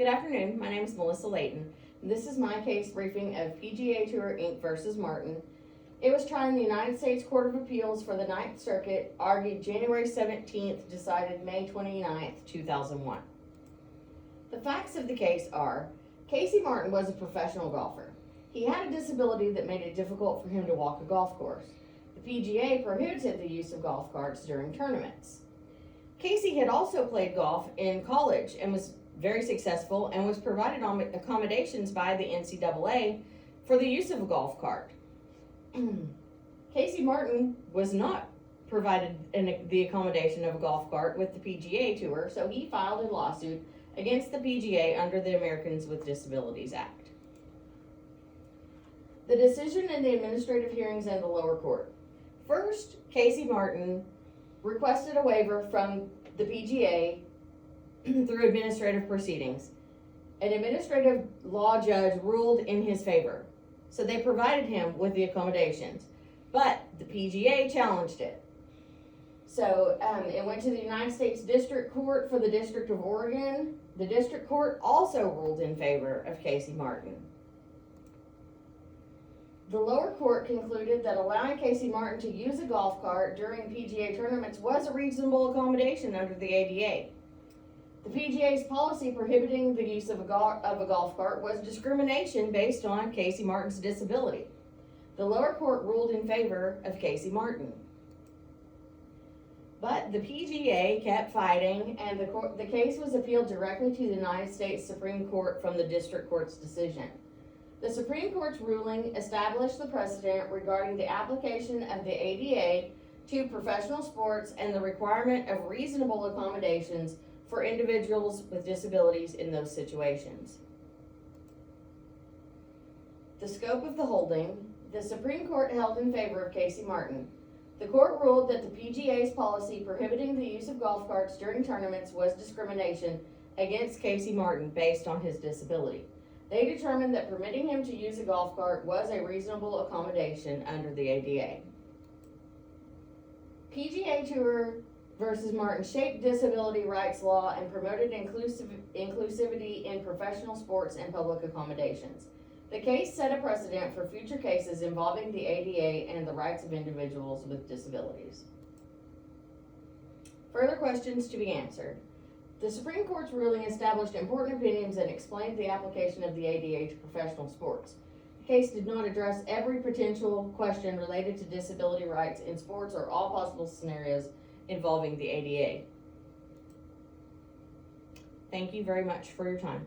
Good afternoon, my name is Melissa Layton, and this is my case briefing of PGA Tour Inc. versus Martin. It was tried in the United States Court of Appeals for the Ninth Circuit, argued January 17th, decided May 29th, 2001. The facts of the case are, Casey Martin was a professional golfer. He had a disability that made it difficult for him to walk a golf course. The PGA prohibited the use of golf carts during tournaments. Casey had also played golf in college and was very successful and was provided accommodations by the NCAA for the use of a golf cart. Casey Martin was not provided the accommodation of a golf cart with the PGA Tour, so he filed a lawsuit against the PGA under the Americans with Disabilities Act. The decision in the administrative hearings and the lower court. First, Casey Martin requested a waiver from the PGA through administrative proceedings. An administrative law judge ruled in his favor, so they provided him with the accommodations, but the PGA challenged it. So it went to the United States District Court for the District of Oregon. The District Court also ruled in favor of Casey Martin. The lower court concluded that allowing Casey Martin to use a golf cart during PGA tournaments was a reasonable accommodation under the ADA. The PGA's policy prohibiting the use of a golf cart was discrimination based on Casey Martin's disability. The lower court ruled in favor of Casey Martin. But the PGA kept fighting, and the case was appealed directly to the United States Supreme Court from the District Court's decision. The Supreme Court's ruling established the precedent regarding the application of the ADA to professional sports and the requirement of reasonable accommodations for individuals with disabilities in those situations. The scope of the holding. The Supreme Court held in favor of Casey Martin. The court ruled that the PGA's policy prohibiting the use of golf carts during tournaments was discrimination against Casey Martin based on his disability. They determined that permitting him to use a golf cart was a reasonable accommodation under the ADA. PGA Tour versus Martin shaped disability rights law and promoted inclusivity in professional sports and public accommodations. The case set a precedent for future cases involving the ADA and the rights of individuals with disabilities. Further questions to be answered. The Supreme Court's ruling established important opinions and explained the application of the ADA to professional sports. The case did not address every potential question related to disability rights in sports or all possible scenarios involving the ADA. Thank you very much for your time.